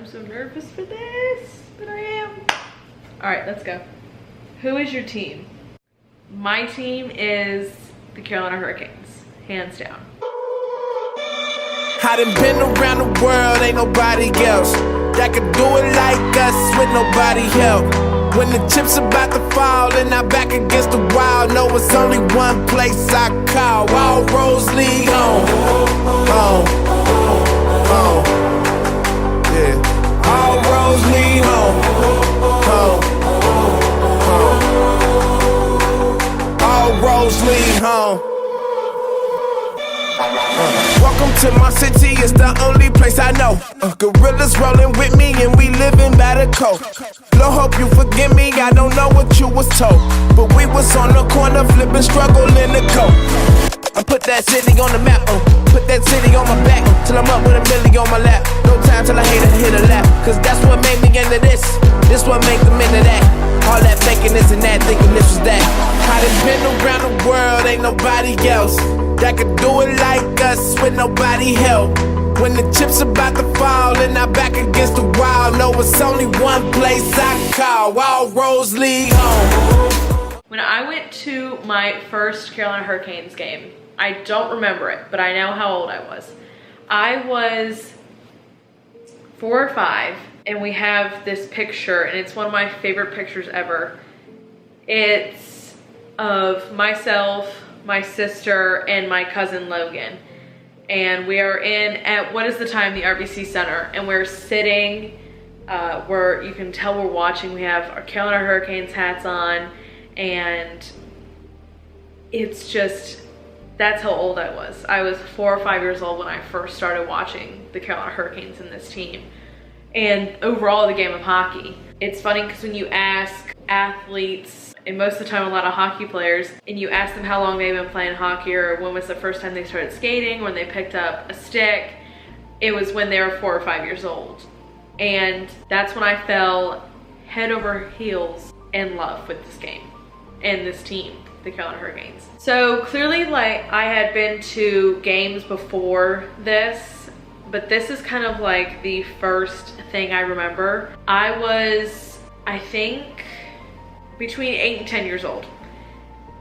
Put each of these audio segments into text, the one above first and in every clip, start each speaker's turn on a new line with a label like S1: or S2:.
S1: I'm so nervous for this, but I am. All right, let's go. Who is your team? My team is the Carolina Hurricanes, hands down.
S2: I done been around the world, ain't nobody else that could do it like us with nobody help. When the chips about to fall and I'm back against the wall, know it's only one place I call. All roads lead home, home, home. Yeah, all roads lead home, home, home. All roads lead home. Welcome to my city, it's the only place I know. Gorillas rolling with me and we living by the code. Lord, hope you forgive me, I don't know what you was told, but we was on the corner flipping, struggling to cope. I put that city on the map, put that city on my back, till I'm up with a million on my lap. No time till I hit a lap, cause that's what made me into this. This what make them into that. All that faking this and that, thinking this was that. I done been around the world, ain't nobody else that could do it like us with nobody help. When the chips about to fall and I'm back against the wall, know it's only one place I call. All roads lead home.
S1: When I went to my first Carolina Hurricanes game, I don't remember it, but I know how old I was. I was 4 or 5, and we have this picture, and it's one of my favorite pictures ever. It's of myself, my sister, and my cousin Logan. And we are in at what is the time, the RBC Center, and we're sitting where you can tell we're watching. We have our Carolina Hurricanes hats on, and it's just, that's how old I was. I was 4 or 5 years old when I first started watching the Carolina Hurricanes and this team, and overall the game of hockey. It's funny because when you ask athletes, and most of the time a lot of hockey players, and you ask them how long they've been playing hockey or when was the first time they started skating, when they picked up a stick, it was when they were 4 or 5 years old. And that's when I fell head over heels in love with this game and this team, the Carolina Hurricanes. So clearly, like, I had been to games before this, but this is kind of like the first thing I remember. I was, I think, between 8 and 10 years old,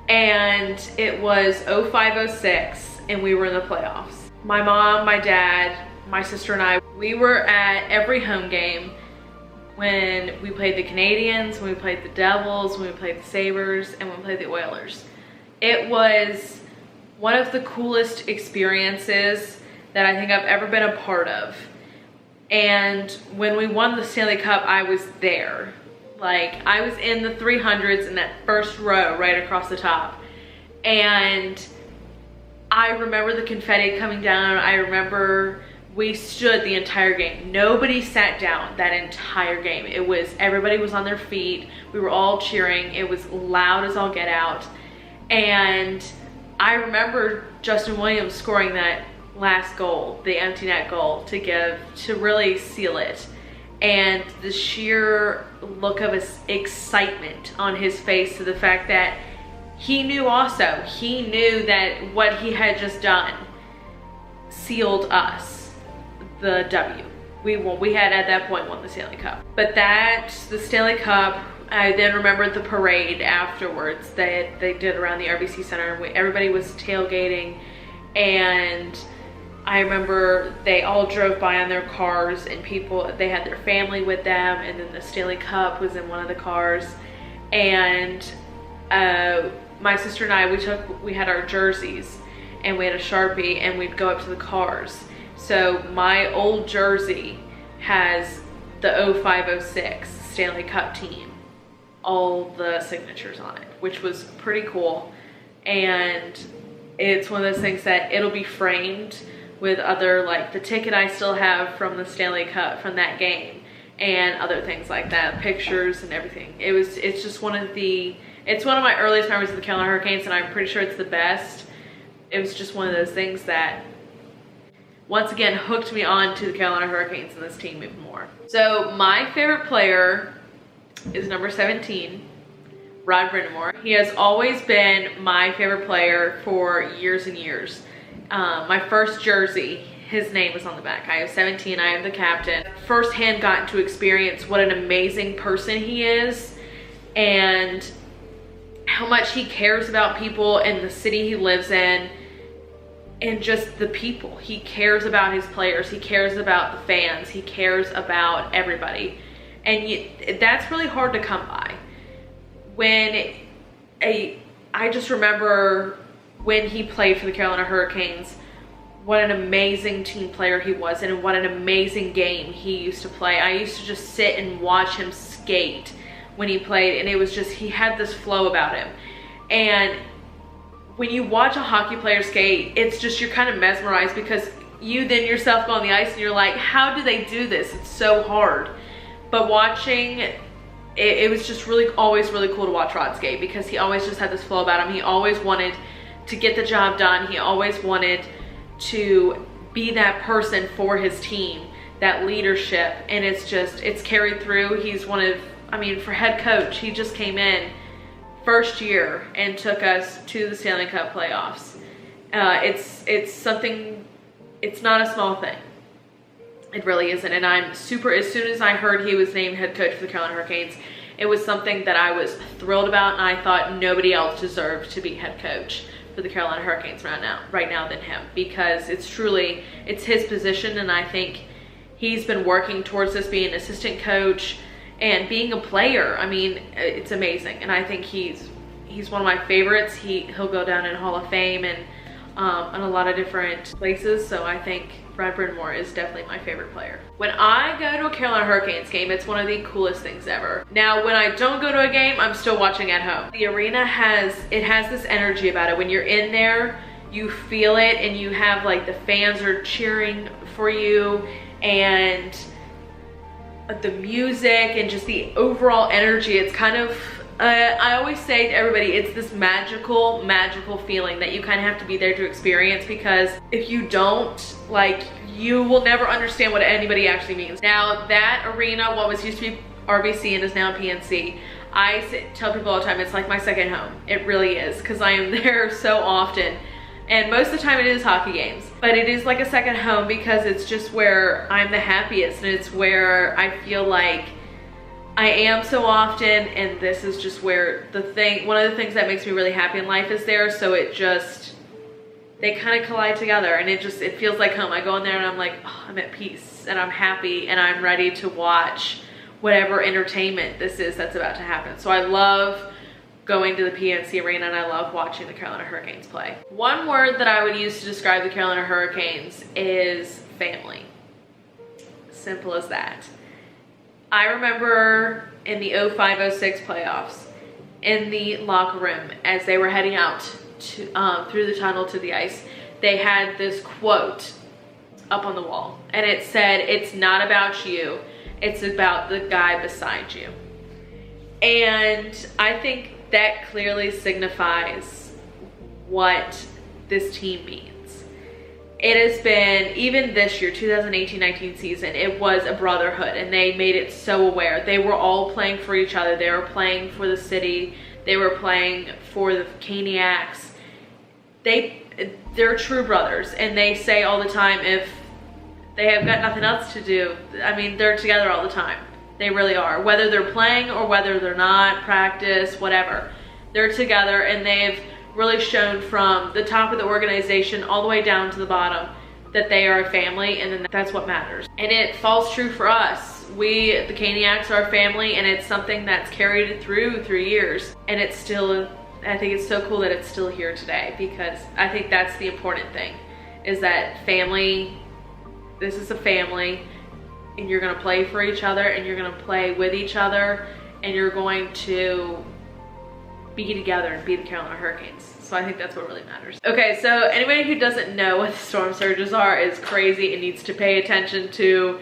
S1: and it was 05-06, and we were in the playoffs. My mom, my dad, my sister and I, we were at every home game when we played the Canadians, when we played the Devils, when we played the Sabres, and when we played the Oilers. It was one of the coolest experiences that I think I've ever been a part of. And when we won the Stanley Cup, I was there. Like, I was in the 300s in that first row right across the top. And I remember the confetti coming down. I remember we stood the entire game. Nobody sat down that entire game. It was, everybody was on their feet. We were all cheering. It was loud as all get out. And I remember Justin Williams scoring that last goal, the empty net goal, to really seal it. And the sheer look of excitement on his face to the fact that he knew also, he knew that what he had just done sealed us the W. We had at that point won the Stanley Cup. But the Stanley Cup, I then remembered the parade afterwards that they did around the RBC Center. Everybody was tailgating, and I remember they all drove by on their cars, and they had their family with them, and then the Stanley Cup was in one of the cars. And my sister and I, we had our jerseys, and we had a Sharpie, and we'd go up to the cars. So my old jersey has the 05-06 Stanley Cup team, all the signatures on it, which was pretty cool. And it's one of those things that it'll be framed with other, like the ticket I still have from the Stanley Cup from that game and other things like that, pictures and everything. It's just one of my earliest memories of the Carolina Hurricanes, and I'm pretty sure it's the best. It was just one of those things that once again hooked me on to the Carolina Hurricanes and this team even more. So my favorite player is number 17, Brind'Amour. He has always been my favorite player for years and years. My first jersey his name is on the back. I have 17, I am the captain. Firsthand gotten to experience what an amazing person he is and how much he cares about people in the city he lives in and just the people. He cares about his players, he cares about the fans, he cares about everybody. And that's really hard to come by. I just remember when he played for the Carolina Hurricanes, what an amazing team player he was and what an amazing game he used to play. I used to just sit and watch him skate when he played, and it was just, he had this flow about him. And when you watch a hockey player skate, it's just, you're kind of mesmerized because you then yourself go on the ice and you're like, how do they do this? It's so hard. But watching, it was just always really cool to watch Rod skate because he always just had this flow about him. He always wanted to get the job done. He always wanted to be that person for his team, that leadership, and it's carried through. He's one of, I mean, for head coach, he just came in first year and took us to the Stanley Cup playoffs. It's something, it's not a small thing. It really isn't. And I'm super, as soon as I heard he was named head coach for the Carolina Hurricanes, it was something that I was thrilled about, and I thought nobody else deserved to be head coach for the Carolina Hurricanes right now than him, because it's his position, and I think he's been working towards this, being an assistant coach and being a player. I mean, it's amazing, and I think he's one of my favorites. He'll go down in Hall of Fame and in a lot of different places, so I think Brind'Amour is definitely my favorite player. When I go to a Carolina Hurricanes game, it's one of the coolest things ever. Now, when I don't go to a game, I'm still watching at home. The arena has this energy about it. When you're in there, you feel it, and you have like the fans are cheering for you, and the music and just the overall energy. It's kind of, I always say to everybody, it's this magical feeling that you kind of have to be there to experience, because if you don't, like, you will never understand what anybody actually means. Now, that arena, what was used to be RBC and is now PNC, I tell people all the time, it's like my second home. It really is, because I am there so often. And most of the time it is hockey games, but it is like a second home because it's just where I'm the happiest, and it's where I feel like I am so often, and this is just where one of the things that makes me really happy in life is there. So they kind of collide together, and it feels like home. I go in there and I'm like, oh, I'm at peace and I'm happy and I'm ready to watch whatever entertainment this is that's about to happen. So I love going to the PNC Arena, and I love watching the Carolina Hurricanes play. One word that I would use to describe the Carolina Hurricanes is family. Simple as that. I remember in the 05-06 playoffs, in the locker room, as they were heading out through the tunnel to the ice, they had this quote up on the wall, and it said, "It's not about you, it's about the guy beside you." And I think that clearly signifies what this team means. It has been, even this year, 2018-19 season, it was a brotherhood, and they made it so aware. They were all playing for each other. They were playing for the city. They were playing for the Caniacs. They're true brothers, and they say all the time, if they have got nothing else to do, I mean, they're together all the time. They really are. Whether they're playing or whether they're not, practice, whatever. They're together, and they've really shown from the top of the organization all the way down to the bottom that they are a family, and then that's what matters. And it falls true for us. We, the Caniacs, are a family, and it's something that's carried through years. And it's still, I think it's so cool that it's still here today, because I think that's the important thing, is that family, this is a family, and you're gonna play for each other, and you're gonna play with each other, and you're going to be together and be the Carolina Hurricanes. So I think that's what really matters. Okay, so anybody who doesn't know what the storm surges are is crazy and needs to pay attention to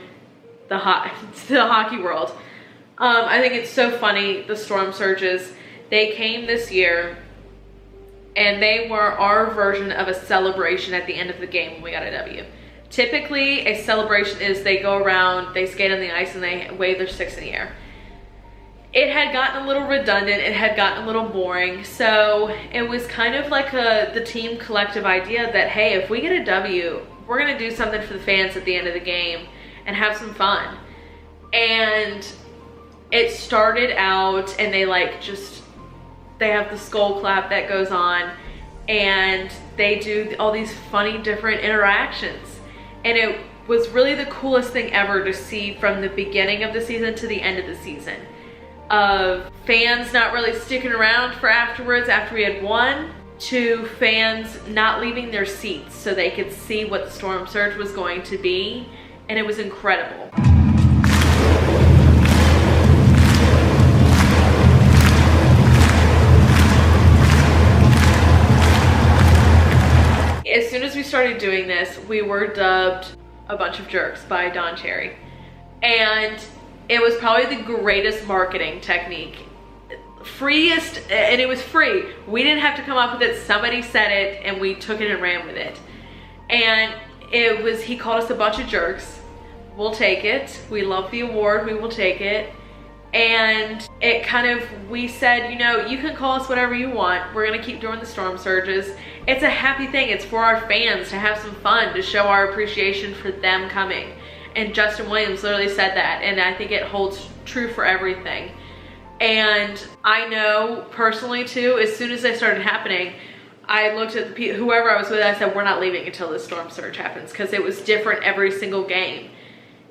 S1: the hockey world. I think it's so funny, the storm surges. They came this year, and they were our version of a celebration at the end of the game when we got a W. Typically, a celebration is they go around, they skate on the ice, and they wave their sticks in the air. It had gotten a little redundant, it had gotten a little boring, so it was kind of like the team collective idea that, hey, if we get a W, we're gonna do something for the fans at the end of the game and have some fun. And it started out, and they have the skull clap that goes on, and they do all these funny different interactions. And it was really the coolest thing ever to see from the beginning of the season to the end of the season, of fans not really sticking around for afterwards after we had won, to fans not leaving their seats so they could see what the storm surge was going to be. And it was incredible. As soon as we started doing this, we were dubbed a bunch of jerks by Don Cherry. And it was probably the greatest marketing technique. And it was free. We didn't have to come up with it. Somebody said it and we took it and ran with it. And he called us a bunch of jerks. We'll take it. We love the award. We will take it. And we said, you know, you can call us whatever you want. We're gonna keep doing the storm surges. It's a happy thing. It's for our fans to have some fun, to show our appreciation for them coming. And Justin Williams literally said that, and I think it holds true for everything. And I know personally too, as soon as they started happening, I looked at whoever I was with, I said, we're not leaving until this storm surge happens, because it was different every single game.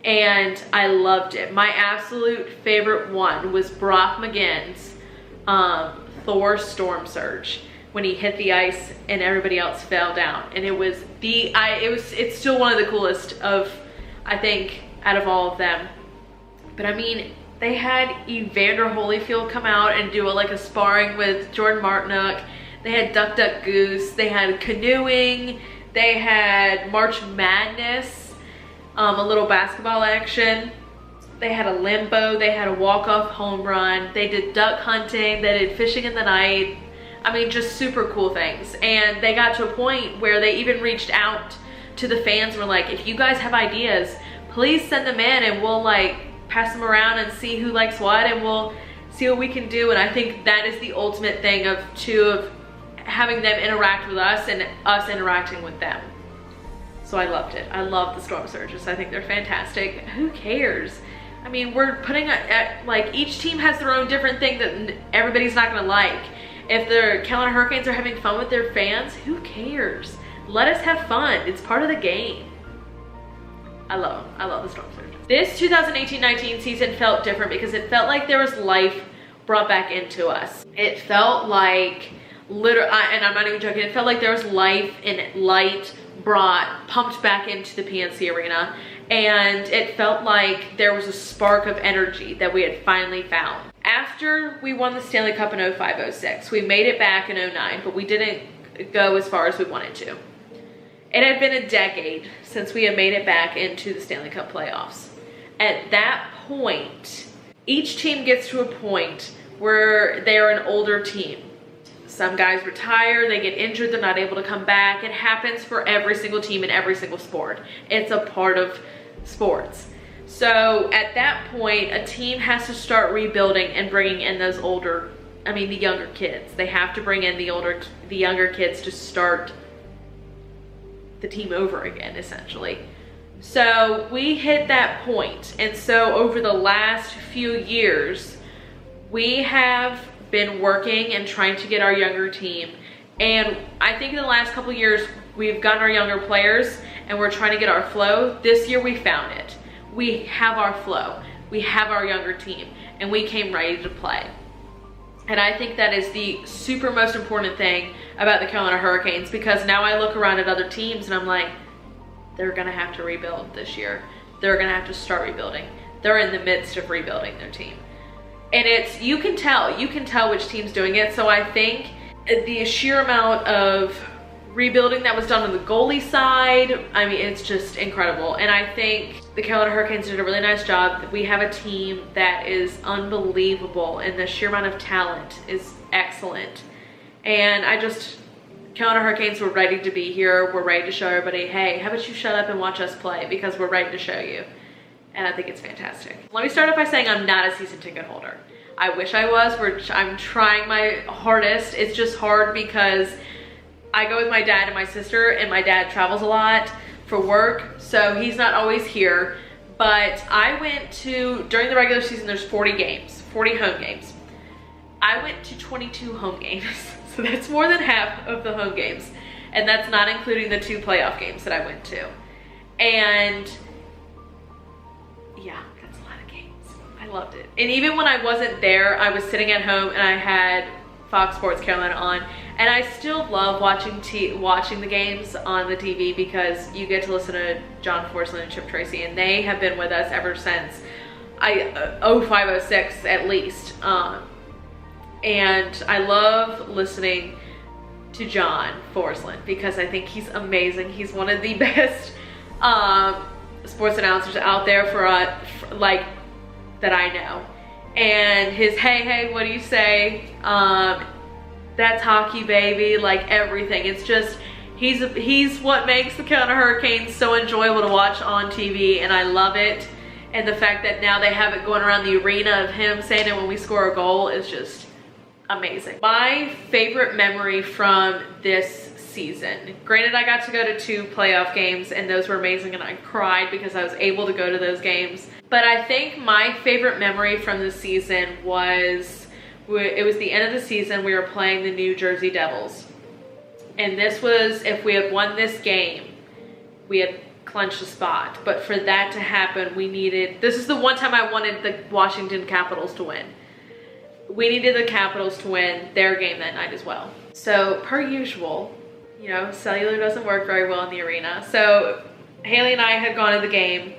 S1: And I loved it. My absolute favorite one was Brock McGinn's Thor storm surge, when he hit the ice and everybody else fell down. And it's still one of the coolest of, I think, out of all of them. But I mean, they had Evander Holyfield come out and do a sparring with Jordan Martinook. They had Duck Duck Goose. They had canoeing. They had March Madness. A little basketball action. They had a limbo. They had a walk-off home run. They did duck hunting. They did fishing in the night. I mean, just super cool things. And they got to a point where they even reached out to the fans and were like, if you guys have ideas, please send them in and we'll pass them around and see who likes what, and we'll see what we can do. And I think that is the ultimate thing of having them interact with us and us interacting with them. So I loved it. I love the storm surges. I think they're fantastic. Who cares? I mean, we're putting each team has their own different thing that everybody's not gonna like. If the Carolina Hurricanes are having fun with their fans, who cares? Let us have fun. It's part of the game. I love them. I love the storm surges. This 2018-19 season felt different because it felt like there was life brought back into us. It felt like, and I'm not even joking, it felt like there was life and light pumped back into the PNC Arena, and it felt like there was a spark of energy that we had finally found. After we won the Stanley Cup in 05-06, we made it back in 09, but we didn't go as far as we wanted to. It had been a decade since we had made it back into the Stanley Cup playoffs. At that point, each team gets to a point where they're an older team. Some guys retire, they get injured, they're not able to come back. It happens for every single team in every single sport. It's a part of sports. So at that point, a team has to start rebuilding and bringing in those the younger kids. They have to bring in the younger kids to start the team over again, essentially. So we hit that point. And so over the last few years, we have been working and trying to get our younger team, and I think in the last couple of years we've gotten our younger players and we're trying to get our flow. This year we found it. We have our flow, we have our younger team, and we came ready to play. And I think that is the super most important thing about the Carolina Hurricanes, because now I look around at other teams and I'm like, they're gonna have to rebuild this year. They're gonna have to start rebuilding. They're in the midst of rebuilding their team. And you can tell which team's doing it. So I think the sheer amount of rebuilding that was done on the goalie side, I mean, it's just incredible. And I think the Carolina Hurricanes did a really nice job. We have a team that is unbelievable, and the sheer amount of talent is excellent. And Carolina Hurricanes were ready to be here. We're ready to show everybody, hey, how about you shut up and watch us play, because we're ready to show you. And I think it's fantastic. Let me start off by saying I'm not a season ticket holder. I wish I was. I'm trying my hardest. It's just hard because I go with my dad and my sister, and my dad travels a lot for work, so he's not always here. But I went to, during the regular season, there's 40 games, 40 home games. I went to 22 home games, so that's more than half of the home games. And that's not including the 2 playoff games that I went to. And yeah, that's a lot of games. I loved it. And even when I wasn't there, I was sitting at home and I had Fox Sports Carolina on. And I still love watching the games on the TV because you get to listen to John Forsland and Chip Tracy, and they have been with us ever since 05, 06 at least. And I love listening to John Forsland because I think he's amazing. He's one of the best sports announcers out there for like that I know. And his hey, what do you say? That's hockey, baby, like everything. It's just, he's what makes the Carolina Hurricanes so enjoyable to watch on TV, and I love it. And the fact that now they have it going around the arena of him saying it when we score a goal is just amazing. My favorite memory from this season, granted I got to go to 2 playoff games and those were amazing and I cried because I was able to go to those games. But I think my favorite memory from the season was, it was the end of the season, we were playing the New Jersey Devils. And this was, if we had won this game, we had clinched a spot. But for that to happen, we needed, this is the one time I wanted the Washington Capitals to win. We needed the Capitals to win their game that night as well. So per usual, you know, cellular doesn't work very well in the arena. So Haley and I had gone to the game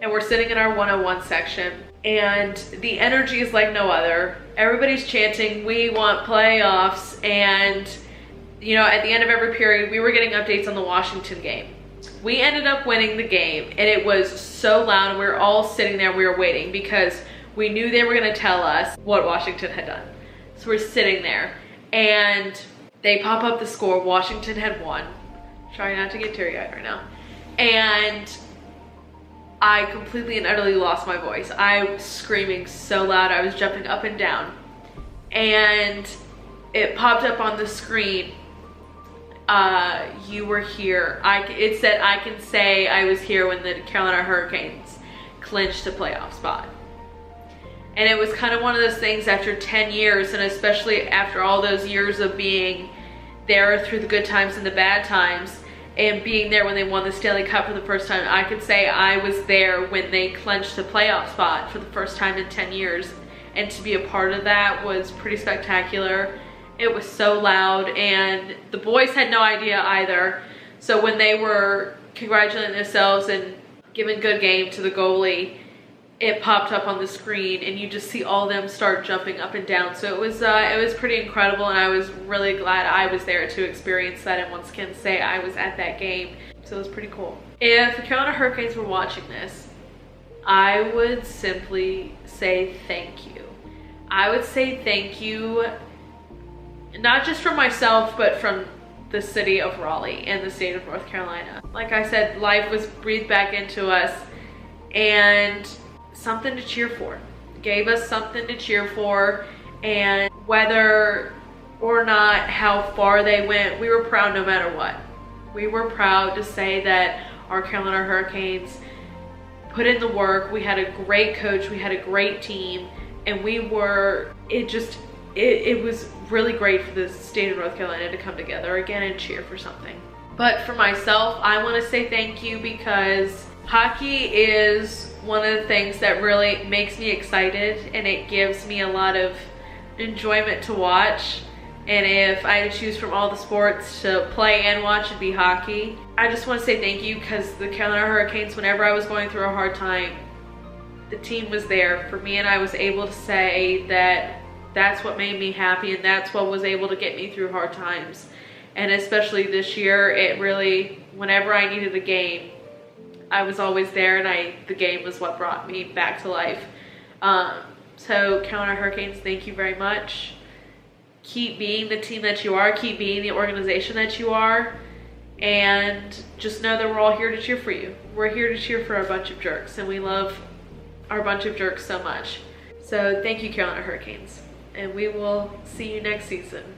S1: and we're sitting in our 101 section and the energy is like no other. Everybody's chanting, we want playoffs. And you know, at the end of every period, we were getting updates on the Washington game. We ended up winning the game and it was so loud and we were all sitting there, we were waiting because we knew they were gonna tell us what Washington had done. So we're sitting there and they pop up the score, Washington had won. Trying not to get teary-eyed right now. And I completely and utterly lost my voice. I was screaming so loud, I was jumping up and down. And it popped up on the screen, you were here. It said, I can say I was here when the Carolina Hurricanes clinched a playoff spot. And it was kind of one of those things after 10 years, and especially after all those years of being there through the good times and the bad times, and being there when they won the Stanley Cup for the first time, I could say I was there when they clinched the playoff spot for the first time in 10 years. And to be a part of that was pretty spectacular. It was so loud, and the boys had no idea either. So when they were congratulating themselves and giving good game to the goalie, it popped up on the screen and you just see all of them start jumping up and down. So it was pretty incredible, and I was really glad I was there to experience that and once again say I was at that game. So it was pretty cool. If the Carolina Hurricanes were watching this, I would simply say thank you. I would say thank you, not just from myself, but from the city of Raleigh and the state of North Carolina. Like I said, life was breathed back into us and something to cheer for. Gave us something to cheer for, and whether or not how far they went, we were proud no matter what. We were proud to say that our Carolina Hurricanes put in the work. We had a great coach, we had a great team, and it was really great for the state of North Carolina to come together again and cheer for something. But for myself, I want to say thank you because hockey is one of the things that really makes me excited, and it gives me a lot of enjoyment to watch. And if I had to choose from all the sports to play and watch, it'd be hockey. I just want to say thank you because the Carolina Hurricanes, whenever I was going through a hard time, the team was there for me, and I was able to say that that's what made me happy and that's what was able to get me through hard times. And especially this year, it really, whenever I needed a game, I was always there, and the game was what brought me back to life. So Carolina Hurricanes, thank you very much. Keep being the team that you are, keep being the organization that you are, and just know that we're all here to cheer for you. We're here to cheer for our bunch of jerks, and we love our bunch of jerks so much. So thank you, Carolina Hurricanes, and we will see you next season.